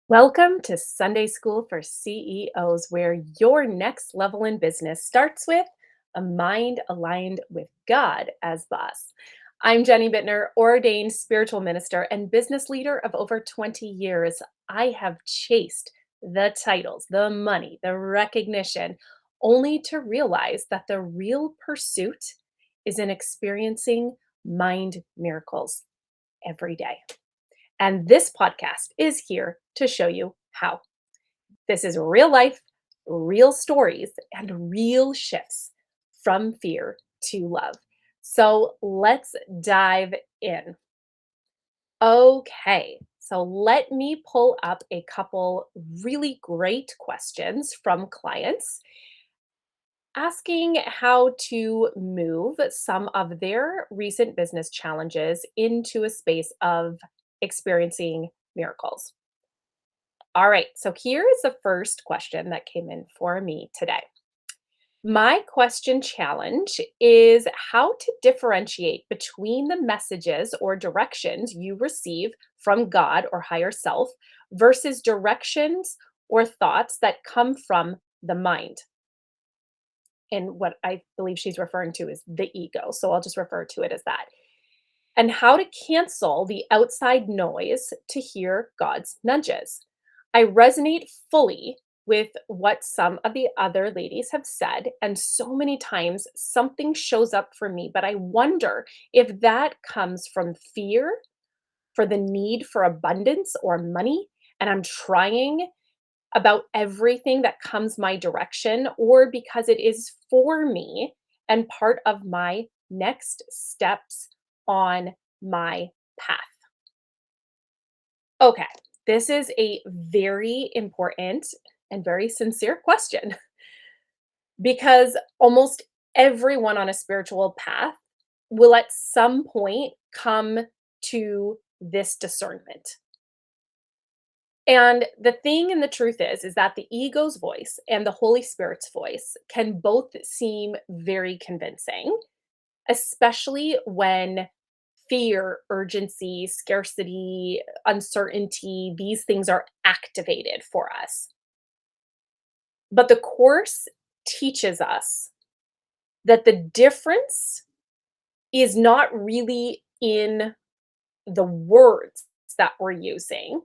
Welcome to Sunday School for CEOs, where your next level in business starts with a mind aligned with God as boss. I'm Jenny Bitner, ordained spiritual minister and business leader of over 20 years. I have chased the titles, the money, the recognition, only to realize that the real pursuit is in experiencing mind miracles every day. And this podcast is here to show you how. This is real life, real stories, and real shifts from fear to love. So let's dive in. Okay, so let me pull up a couple really great questions from clients asking how to move some of their recent business challenges into a space of experiencing miracles. All right, so here is the first question that came in for me today. My question challenge is how to differentiate between the messages or directions you receive from God or higher self versus directions or thoughts that come from the mind. And what I believe she's referring to is the ego. So I'll just refer to it as that. And how to cancel the outside noise to hear God's nudges. I resonate fully with what some of the other ladies have said, and so many times something shows up for me, but I wonder if that comes from fear for the need for abundance or money, and I'm trying about everything that comes my direction, or because it is for me and part of my next steps on my path. Okay, this is a very important and very sincere question because almost everyone on a spiritual path will at some point come to this discernment. And the thing and the truth is that the ego's voice and the Holy Spirit's voice can both seem very convincing, especially when fear, urgency, scarcity, uncertainty, these things are activated for us. But the Course teaches us that the difference is not really in the words that we're using,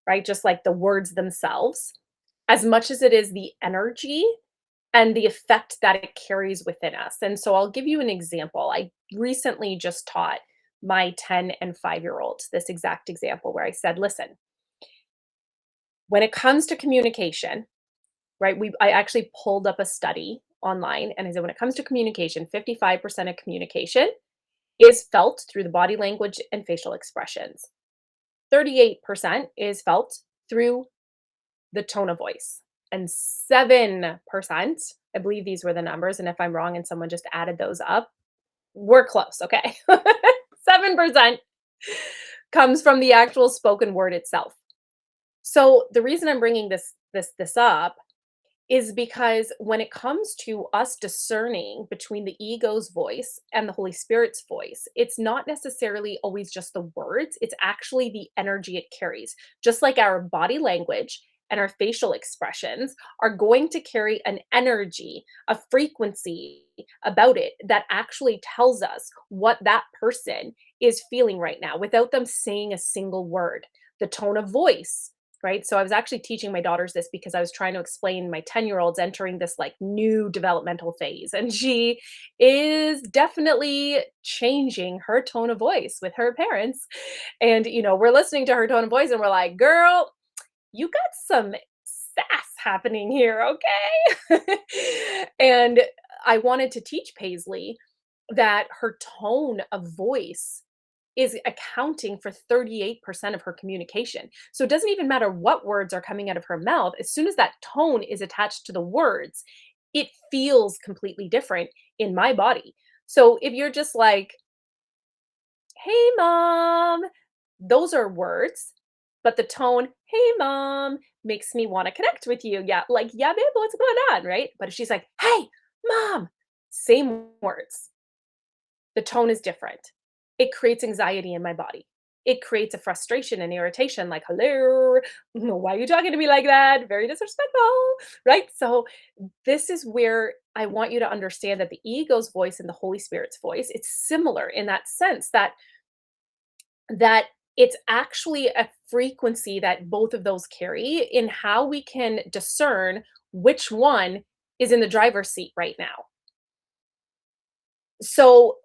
right? Just like the words themselves, as much as it is the energy and the effect that it carries within us. And so I'll give you an example. I recently just taught my 10 and 5-year-olds this exact example where I said, listen, when it comes to communication, right? I actually pulled up a study online and I said, when it comes to communication, 55% of communication is felt through the body language and facial expressions. 38% is felt through the tone of voice. And 7%, I believe these were the numbers. And if I'm wrong and someone just added those up, we're close. Okay. 7% comes from the actual spoken word itself. So the reason I'm bringing this up is because when it comes to us discerning between the ego's voice and the Holy Spirit's voice, it's not necessarily always just the words, it's actually the energy it carries. Just like our body language and our facial expressions are going to carry an energy, a frequency about it that actually tells us what that person is feeling right now without them saying a single word. The tone of voice, right? So I was actually teaching my daughters this because I was trying to explain my 10-year-old's entering this like new developmental phase. And she is definitely changing her tone of voice with her parents. And, we're listening to her tone of voice and we're like, girl, you got some sass happening here, okay? And I wanted to teach Paisley that her tone of voice is accounting for 38% of her communication. So it doesn't even matter what words are coming out of her mouth. As soon as that tone is attached to the words, it feels completely different in my body. So if you're just like, hey, mom, those are words, but the tone, hey, mom, makes me want to connect with you. Yeah, like, yeah, babe, what's going on? Right. But if she's like, hey, mom, same words, the tone is different. It creates anxiety in my body. it creates a frustration and irritation like, "Hello, why are you talking to me like that? Very disrespectful," right? So, this is where I want you to understand that the ego's voice and the Holy Spirit's voice, it's similar in that sense that it's actually a frequency that both of those carry in how we can discern which one is in the driver's seat right now. So,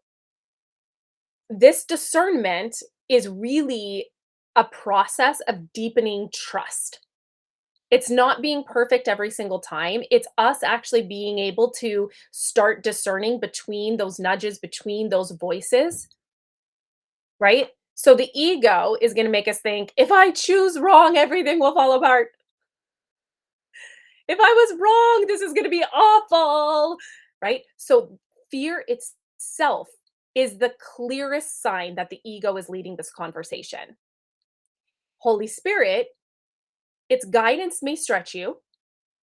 this discernment is really a process of deepening trust. It's not being perfect every single time. It's us actually being able to start discerning between those nudges, between those voices, right? So the ego is going to make us think, if I choose wrong, everything will fall apart. If I was wrong, this is going to be awful, right? So fear itself is the clearest sign that the ego is leading this conversation. Holy Spirit, its guidance may stretch you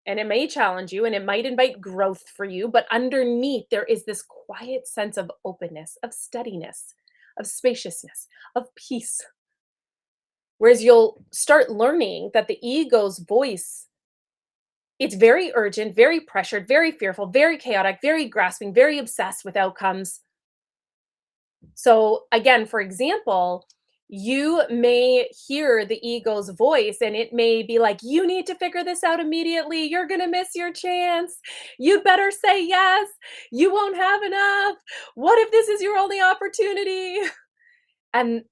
and it may challenge you and it might invite growth for you, but underneath there is this quiet sense of openness, of steadiness, of spaciousness, of peace. Whereas you'll start learning that the ego's voice, it's very urgent, very pressured, very fearful, very chaotic, very grasping, very obsessed with outcomes. So, again, for example, you may hear the ego's voice and it may be like, you need to figure this out immediately. You're going to miss your chance. You better say yes. You won't have enough. What if this is your only opportunity? And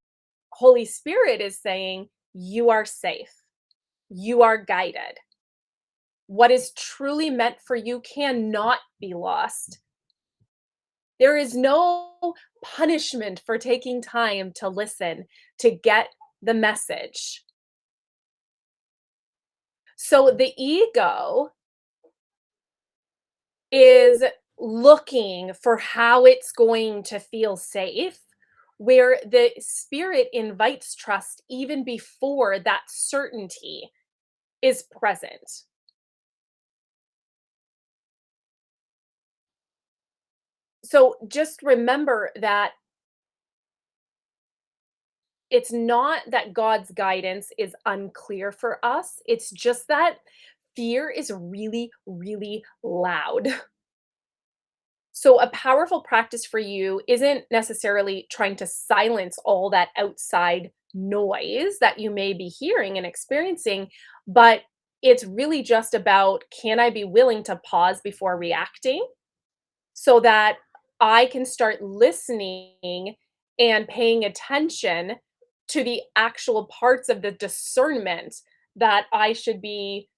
Holy Spirit is saying, you are safe. You are guided. What is truly meant for you cannot be lost. There is no punishment for taking time to listen, to get the message. So the ego is looking for how it's going to feel safe, where the spirit invites trust even before that certainty is present. So just remember that it's not that God's guidance is unclear for us. It's just that fear is really, really loud. So, a powerful practice for you isn't necessarily trying to silence all that outside noise that you may be hearing and experiencing, but it's really just about, can I be willing to pause before reacting so that I can start listening and paying attention to the actual parts of the discernment that I should be,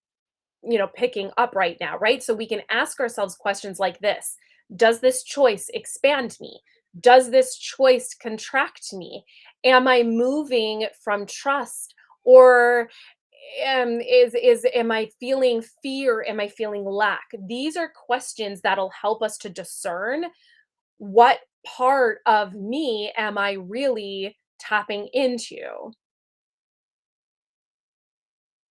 picking up right now, right? So we can ask ourselves questions like this: does this choice expand me? Does this choice contract me? Am I moving from trust, or am I feeling fear? Am I feeling lack? These are questions that'll help us to discern what part of me am I really tapping into,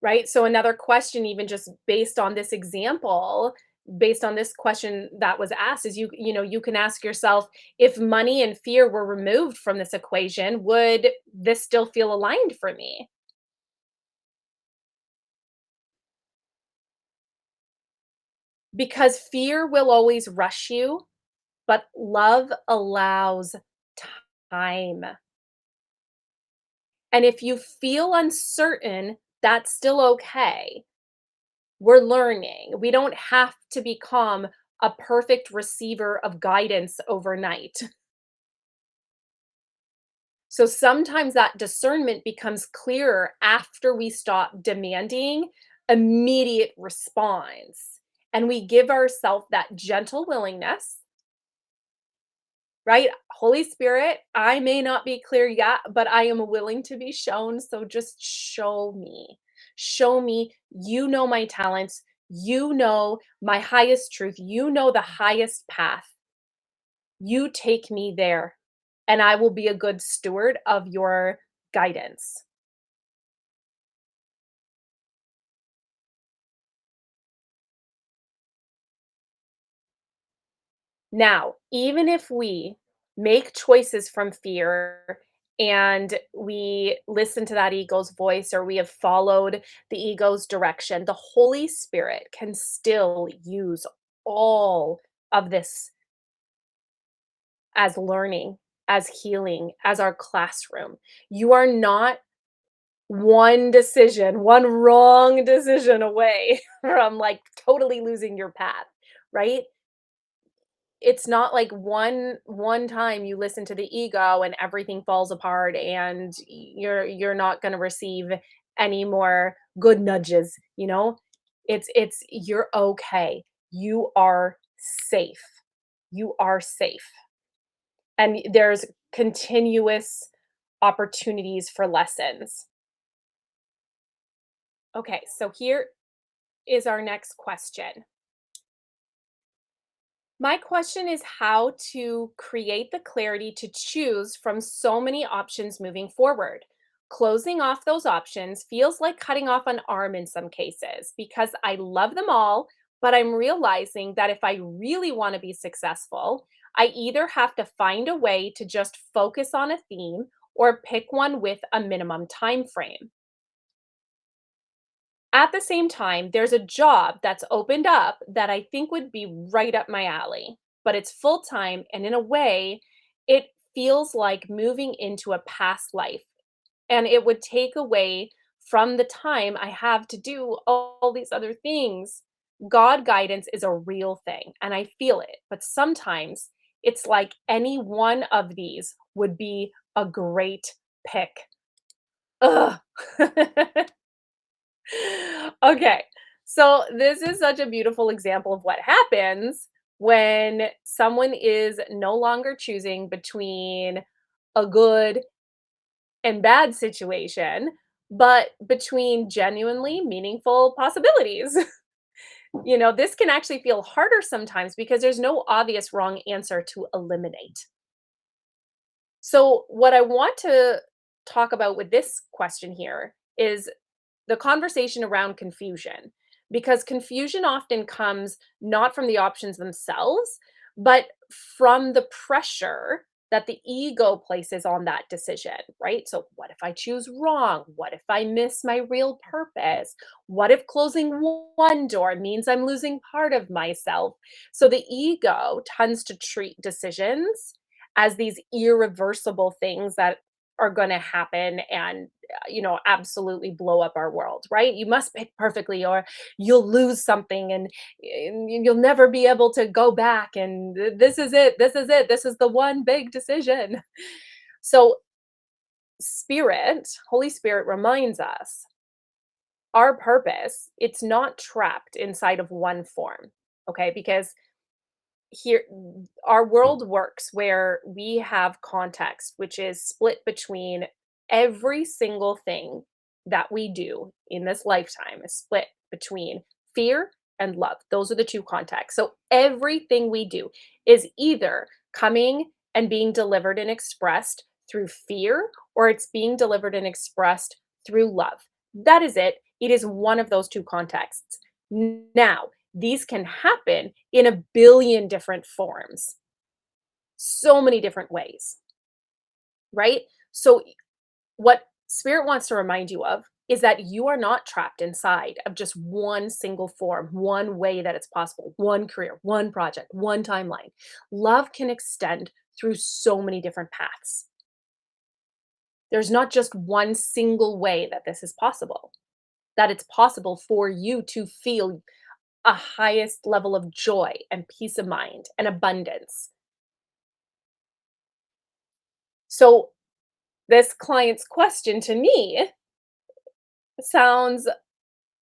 right? So another question, even just based on this example, based on this question that was asked, is you can ask yourself, if money and fear were removed from this equation, would this still feel aligned for me? Because fear will always rush you, but love allows time. And if you feel uncertain, that's still okay. We're learning. We don't have to become a perfect receiver of guidance overnight. So sometimes that discernment becomes clearer after we stop demanding immediate response and we give ourselves that gentle willingness, right? Holy Spirit, I may not be clear yet, but I am willing to be shown. So just show me. Show me. You know my talents. You know my highest truth. You know the highest path. You take me there, and I will be a good steward of your guidance. Now, even if we make choices from fear and we listen to that ego's voice or we have followed the ego's direction, the Holy Spirit can still use all of this as learning, as healing, as our classroom. You are not one decision, one wrong decision away from like totally losing your path, right? It's not like one time you listen to the ego and everything falls apart and you're not going to receive any more good nudges, you know? It's you're okay. You are safe. You are safe. And there's continuous opportunities for lessons. Okay, so here is our next question. My question is how to create the clarity to choose from so many options moving forward. Closing off those options feels like cutting off an arm in some cases because I love them all, but I'm realizing that if I really want to be successful, I either have to find a way to just focus on a theme or pick one with a minimum time frame. At the same time, there's a job that's opened up that I think would be right up my alley, but it's full time. And in a way, it feels like moving into a past life. And it would take away from the time I have to do all these other things. God guidance is a real thing, and I feel it. But sometimes it's like any one of these would be a great pick. Ugh. Okay. So this is such a beautiful example of what happens when someone is no longer choosing between a good and bad situation, but between genuinely meaningful possibilities. This can actually feel harder sometimes because there's no obvious wrong answer to eliminate. So, what I want to talk about with this question here is the conversation around confusion, because confusion often comes not from the options themselves, but from the pressure that the ego places on that decision, right? So, what if I choose wrong? What if I miss my real purpose? What if closing one door means I'm losing part of myself? So, the ego tends to treat decisions as these irreversible things that are going to happen and absolutely blow up our world, right? You must pick perfectly or you'll lose something and you'll never be able to go back and this is it. This is it. This is the one big decision. So Holy Spirit reminds us our purpose, it's not trapped inside of one form. Okay? Because here our world works where we have context which is split between every single thing that we do in this lifetime is split between fear and love. Those are the two contexts. So everything we do is either coming and being delivered and expressed through fear or it's being delivered and expressed through love. That is it. It is one of those two contexts. Now these can happen in a billion different forms, so many different ways, right? So, what Spirit wants to remind you of is that you are not trapped inside of just one single form, one way that it's possible, one career, one project, one timeline. Love can extend through so many different paths. There's not just one single way that this is possible, that it's possible for you to feel a highest level of joy and peace of mind and abundance. So, this client's question to me sounds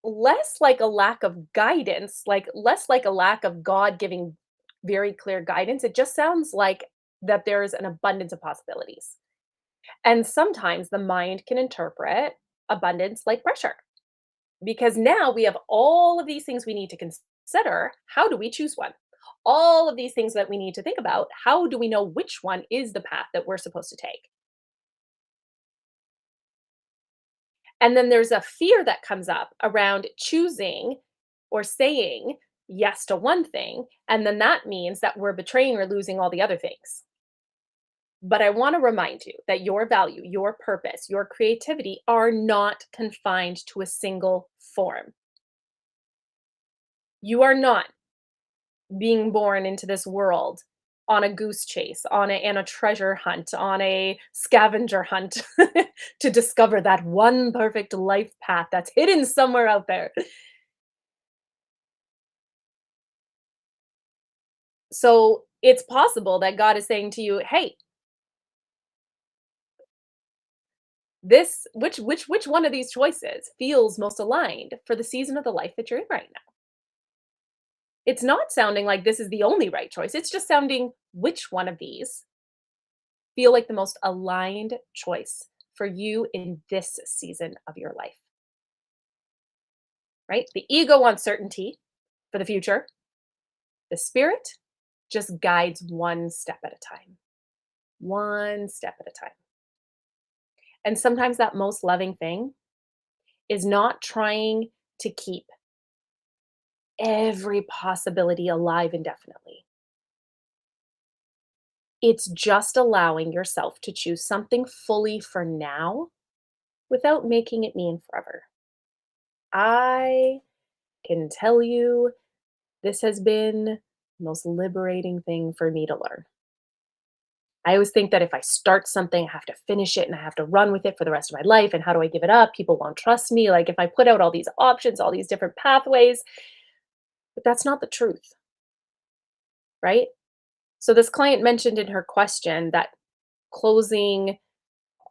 less like a lack of guidance, like less like a lack of God giving very clear guidance. It just sounds like that there's an abundance of possibilities. And sometimes the mind can interpret abundance like pressure because now we have all of these things we need to consider. How do we choose one? All of these things that we need to think about. How do we know which one is the path that we're supposed to take? And then there's a fear that comes up around choosing or saying yes to one thing. And then that means that we're betraying or losing all the other things. But I want to remind you that your value, your purpose, your creativity are not confined to a single form. You are not being born into this world on a goose chase, on a treasure hunt, on a scavenger hunt to discover that one perfect life path that's hidden somewhere out there. So it's possible that God is saying to you, "Hey, this which one of these choices feels most aligned for the season of the life that you're in right now?" It's not sounding like this is the only right choice. It's just sounding which one of these feel like the most aligned choice for you in this season of your life, right? The ego wants certainty for the future. The spirit just guides one step at a time, one step at a time. And sometimes that most loving thing is not trying to keep every possibility alive indefinitely. It's just allowing yourself to choose something fully for now without making it mean forever. I can tell you this has been the most liberating thing for me to learn. I always think that if I start something, I have to finish it and I have to run with it for the rest of my life. And how do I give it up? People won't trust me. Like if I put out all these options, all these different pathways, but that's not the truth, right? So this client mentioned in her question that closing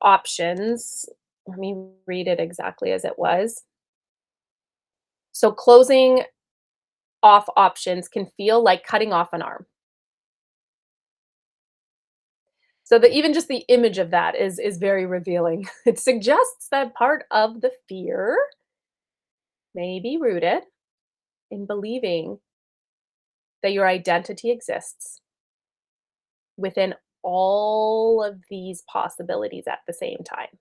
options, let me read it exactly as it was. So closing off options can feel like cutting off an arm. So the even just the image of that is very revealing. It suggests that part of the fear may be rooted in believing that your identity exists within all of these possibilities at the same time.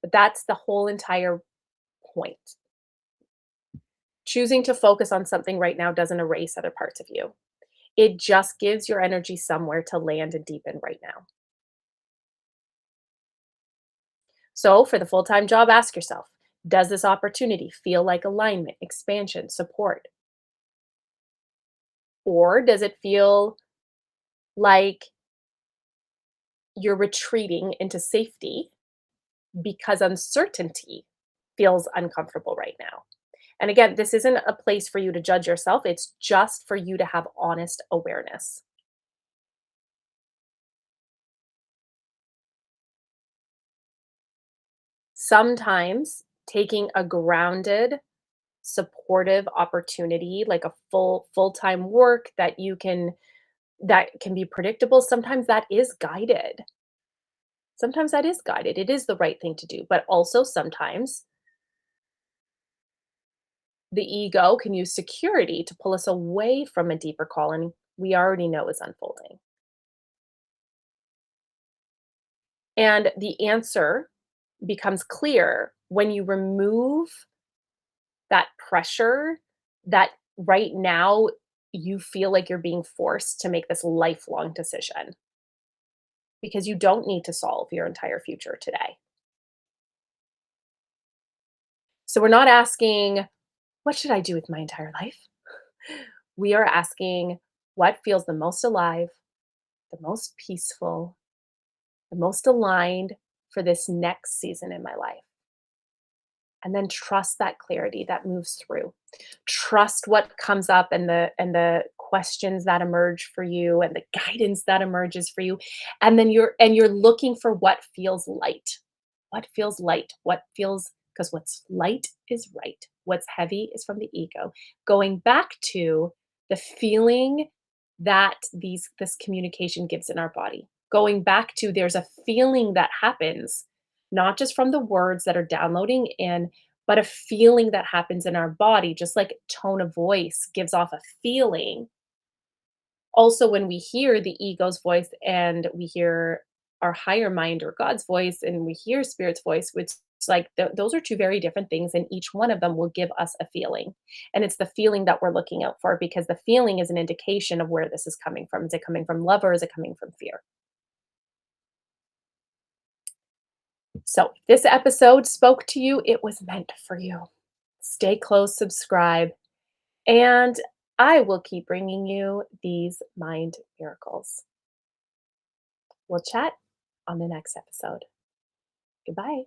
But that's the whole entire point. Choosing to focus on something right now doesn't erase other parts of you. It just gives your energy somewhere to land and deepen right now. So, for the full time job, ask yourself, does this opportunity feel like alignment, expansion, support? Or does it feel like you're retreating into safety because uncertainty feels uncomfortable right now? And again, this isn't a place for you to judge yourself, it's just for you to have honest awareness. Sometimes taking a grounded, supportive opportunity, like a full-time work that can be predictable, sometimes that is guided. Sometimes that is guided. It is the right thing to do, but also sometimes the ego can use security to pull us away from a deeper calling we already know is unfolding. And the answer becomes clear when you remove that pressure that right now you feel like you're being forced to make this lifelong decision because you don't need to solve your entire future today. So we're not asking, what should I do with my entire life? We are asking, what feels the most alive, the most peaceful, the most aligned for this next season in my life? And then trust that clarity that moves through. Trust what comes up and the questions that emerge for you and the guidance that emerges for you. And then you're looking for what feels light. What feels light? What feels, because what's light is right. What's heavy is from the ego. Going back to the feeling that this communication gives in our body. Going back to, there's a feeling that happens, not just from the words that are downloading in, but a feeling that happens in our body, just like tone of voice gives off a feeling. Also, when we hear the ego's voice and we hear our higher mind or God's voice and we hear spirit's voice, which It's like those are two very different things, and each one of them will give us a feeling. And it's the feeling that we're looking out for because the feeling is an indication of where this is coming from. Is it coming from love or is it coming from fear? So, if this episode spoke to you, it was meant for you. Stay close, subscribe, and I will keep bringing you these mind miracles. We'll chat on the next episode. Goodbye.